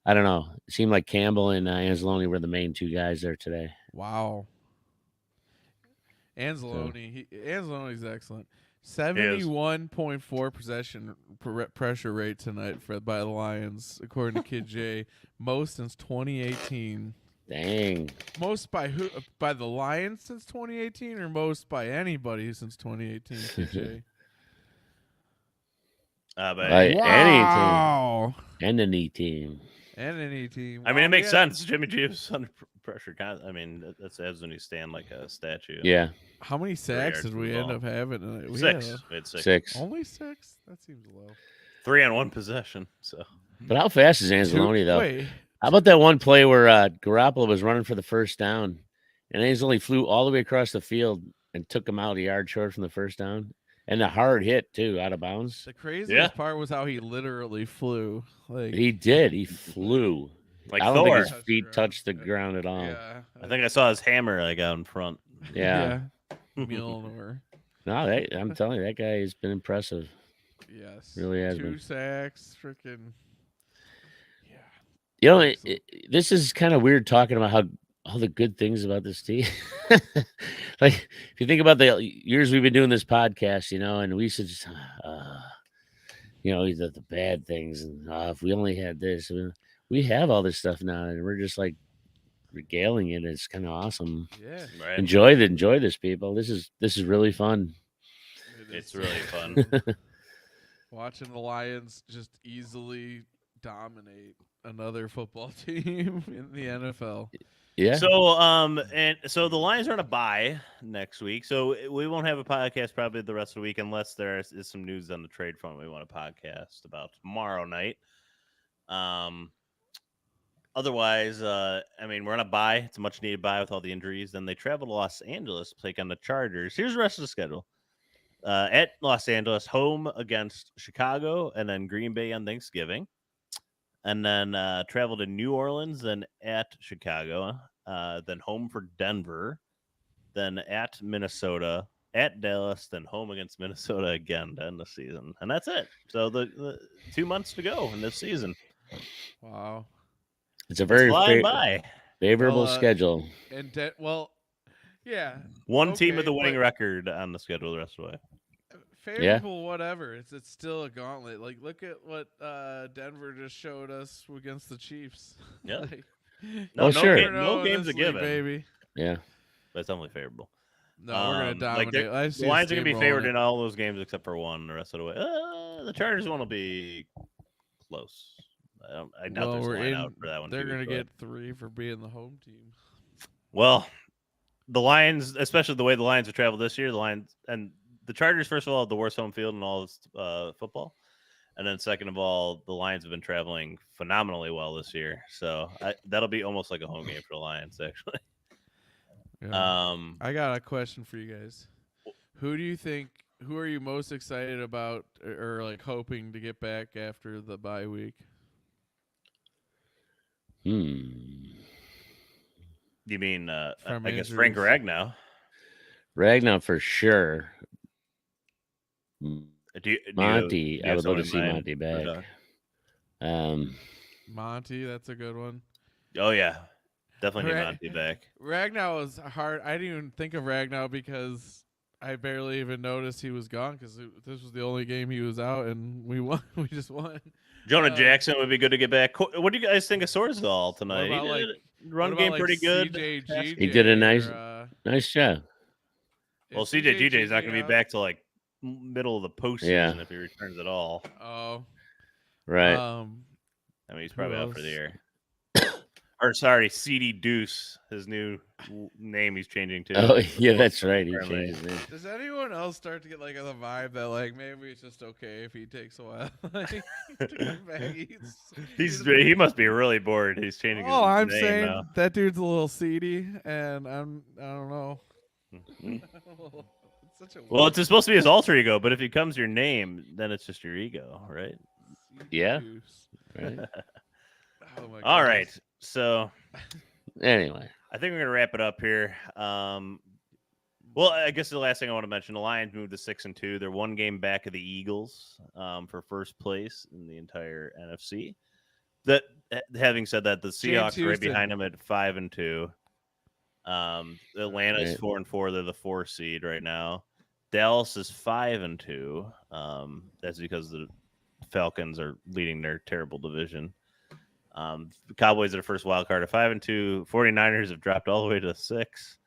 I don't know. It seemed like Campbell and Anzalone were the main two guys there today. wow. Anzalone's excellent. 71.4 possession pressure rate tonight by the Lions, according to Kid J. Most since 2018. Dang. Most by who? By the Lions since 2018, or most by anybody since 2018? Kid J. By any Wow. team and any team. And any team. I mean, it Wow, makes yeah. sense. Jimmy G was under pressure. I mean, that's when you stand like a statue. Yeah, How many sacks yards did from we the end ball. up having? We Six. had We had six. 6. only 6? That seems low. 3 on 1 possession. So But how fast is Anzalone though? Wait. How about that one play where Garoppolo was running for the first down, and Anzalone flew all the way across the field and took him out a yard short from the first down, and a hard hit too, out of bounds. The craziest Yeah. part was how he literally flew. Like He did. He flew. like I don't Thor. think his feet touched the ground at all. yeah. I think I saw his hammer like out in front. Yeah. Mjolnir. No, I'm telling you, that guy has been impressive. Yes. Really has 2 been. sacks. Freaking. Yeah. You know, Excellent. this is kind of weird talking about how all the good things about this team. Like, if you think about the years we've been doing this podcast, and we should just, the bad things, and if we only had this, we have all this stuff now, and we're just like regaling it. It's kind of awesome. Yeah. Right. Enjoy this, people. This is really fun. It It's is. really fun. Watching the Lions just easily dominate another football team in the NFL. Yeah. So the Lions are on a bye next week, so we won't have a podcast probably the rest of the week unless there is some news on the trade front we want to podcast about tomorrow night. Otherwise, we're on a bye. It's a much needed bye with all the injuries. Then they travel to Los Angeles to take on the Chargers. Here's the rest of the schedule. At Los Angeles, home against Chicago, and then Green Bay on Thanksgiving. And then travel to New Orleans, then at Chicago, then home for Denver, then at Minnesota, at Dallas, then home against Minnesota again to end the season. And that's it. So the 2 months to go in this season. Wow. It's a very Flying by. favorable Well, schedule. And yeah. One team with okay, a winning but- record on the schedule the rest of the way. Favorable, whatever. It's still a gauntlet. Like, look at what Denver just showed us against the Chiefs. Yeah. Like, Oh, sure. No games a league, given, baby. Yeah. but it's definitely favorable. No, we're gonna dominate. The Lions are gonna be favored in all those games except for one. The rest of the way, the Chargers one will be close. I doubt there's a line out for that one. They're too, gonna but- get 3 for being the home team. Well, the Lions, especially the way the Lions have traveled this year, the Lions and the Chargers, first of all, have the worst home field in all of football. And then second of all, the Lions have been traveling phenomenally well this year. So that'll be almost like a home game for the Lions, actually. Yeah. I got a question for you guys. Who are you most excited about or like hoping to get back after the bye week? You mean, From I guess Frank injuries. Ragnow. Ragnar for sure. do Monty, I you have would love to someone see in mind Monty for back. that? Monty, that's a good one. Oh yeah, Definitely need Monty back. Ragnar was hard. I didn't even think of Ragnar because I barely even noticed he was gone because this was the only game he was out, and we won. We just won. Jonah Jackson would be good to get back. What do you guys think of Sorsdahl tonight? What about, He did like, run game pretty good. CJ He did a GJ nice job. Well, CJ GJ is not going to be back till like middle of the postseason if he returns at all. Oh, right. I mean, he's probably out for the year. Or sorry, CD Deuce, his new name he's changing to. Oh yeah, that's right. He changed his name. Does anyone else start to get like the vibe that like maybe it's just okay if he takes a while to come back? He must be really bored. He's changing his name I'm saying now. that dude's a little seedy, and I don't know. Well, it's supposed to be his alter ego, but if he becomes your name, then it's just your ego, right? Yeah. Right. All right. So, anyway, I think we're gonna wrap it up here. Well, I guess the last thing I want to mention: the Lions moved to 6-2. They're one game back of the Eagles for first place in the entire NFC. That, having said that, the Seahawks are right behind them at 5-2. Atlanta is 4-4. They're the 4 seed right now. Dallas is 5-2. That's because the Falcons are leading their terrible division. The Cowboys are the first wild card at 5-2. 49ers have dropped all the way to 6.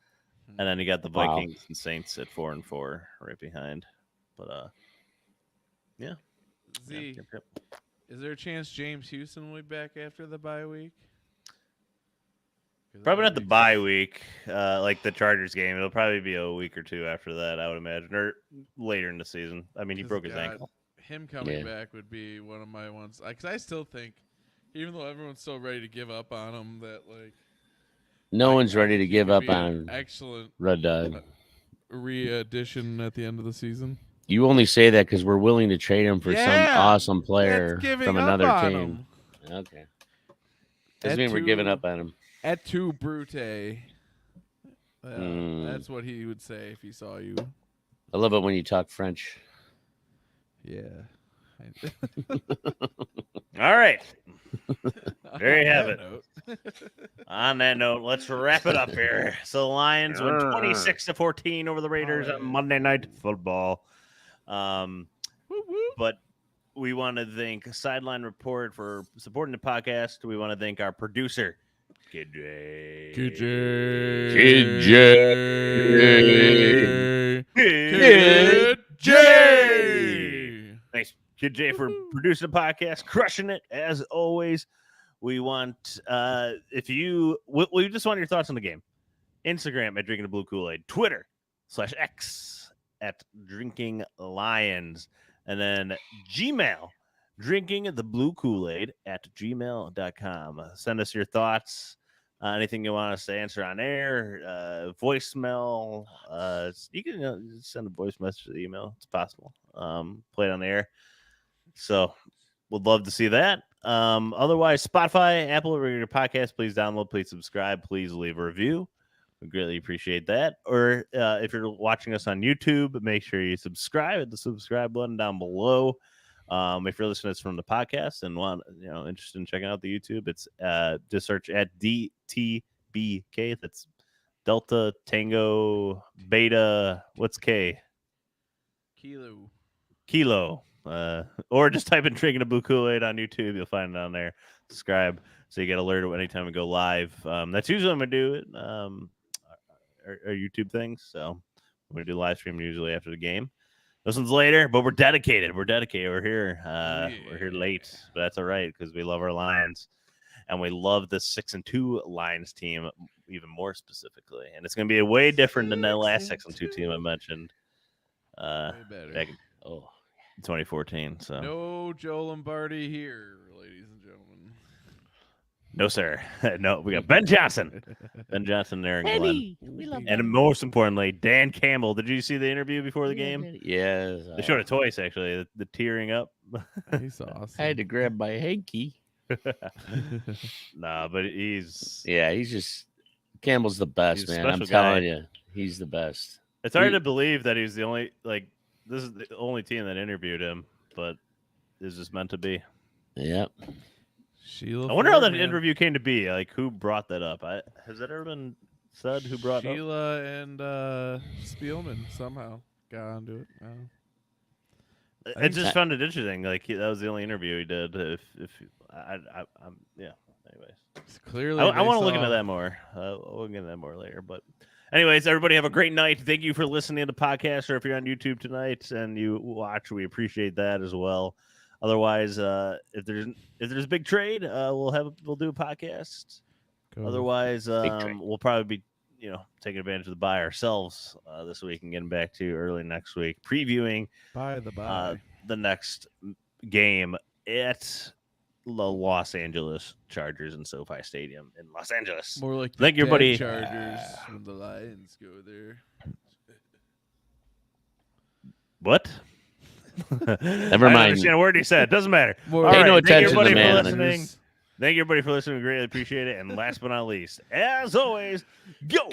And then you got the Vikings and Saints at 4-4 right behind. But yeah. Z, is there a chance James Houston will be back after the bye week? Probably not the bye week, like the Chargers game. It'll probably be a week or two after that, I would imagine, or later in the season. I mean, he broke his ankle. Him coming back would be one of my ones. Because I still think, even though everyone's so ready to give up on him, that like no one's ready to give up on excellent Red Dog re-addition at the end of the season. You only say that because we're willing to trade him for some awesome player from another team. Okay. Doesn't mean we're giving up on him. Et tu, Brute. That's what he would say if he saw you. I love it when you talk French. Yeah. All right. There you have it. On that note, let's wrap it up here. So the Lions win 26-14 over the Raiders on Monday Night Football. But we want to thank Sideline Report for supporting the podcast. We want to thank our producer, Kid J. Thanks, Kid J, for producing the podcast, crushing it as always. We want, if you just want your thoughts on the game, Instagram at Drinking the Blue Kool-Aid, Twitter /X at Drinking Lions, and then Gmail, Drinking the Blue Kool-Aid at gmail.com. Send us your thoughts, anything you want us to answer on air, voicemail. You can send a voice message to the email. It's possible. Play it on the air. So would love to see that. Otherwise, Spotify, Apple, or your podcast, please download, please subscribe, please leave a review. We greatly appreciate that. Or if you're watching us on YouTube, make sure you subscribe at the subscribe button down below. If you're listening to this from the podcast and interested in checking out the YouTube, it's just search at DTBK. That's Delta Tango Beta. What's K? Kilo. Or just type in Drinking a Blue Kool-Aid on YouTube. You'll find it on there. Subscribe so you get alerted anytime we go live. That's usually when we do it. Our YouTube things. So we do live stream usually after the game. This one's later, but we're dedicated. We're here. We're here late, but that's all right because we love our Lions, and we love the 6-2 Lions team even more specifically. And it's going to be way different than that last 6-2 team I mentioned. Back in 2014. So no Joe Lombardi here, ladies and gentlemen. No, sir. No, we got Ben Johnson. Ben Johnson there in Glenn. And most importantly, Dan Campbell. Did you see the interview before the game? Yes. They showed it twice, actually. The tearing up. He's awesome. I had to grab my hanky. Nah, but he's just Campbell's the best, man. I'm telling you, he's the best. It's hard to believe that he's the only this is the only team that interviewed him, but it's just meant to be. Yep. Sheila. I wonder how that Fairman. interview came to be. Like, who brought that up? Has that ever been said? Who brought it up? Sheila and Spielman somehow got onto it. I just found it interesting. Like that was the only interview he did. I'm yeah. Anyways, Clearly, I want to look into that more. We'll get into that more later. But anyways, everybody have a great night. Thank you for listening to the podcast, or if you're on YouTube tonight and you watch, we appreciate that as well. Otherwise, if there's a big trade, we'll do a podcast. Go. Otherwise, we'll probably be taking advantage of the buy ourselves this week and getting back to you early next week, previewing the next game at the Los Angeles Chargers in SoFi Stadium in Los Angeles. More like thank you, everybody. Chargers when the Lions go there. What? Never mind. I understand a word he said. Doesn't matter. Pay no attention to the man. Thank you, everybody, for listening. We greatly appreciate it. And last but not least, as always, go!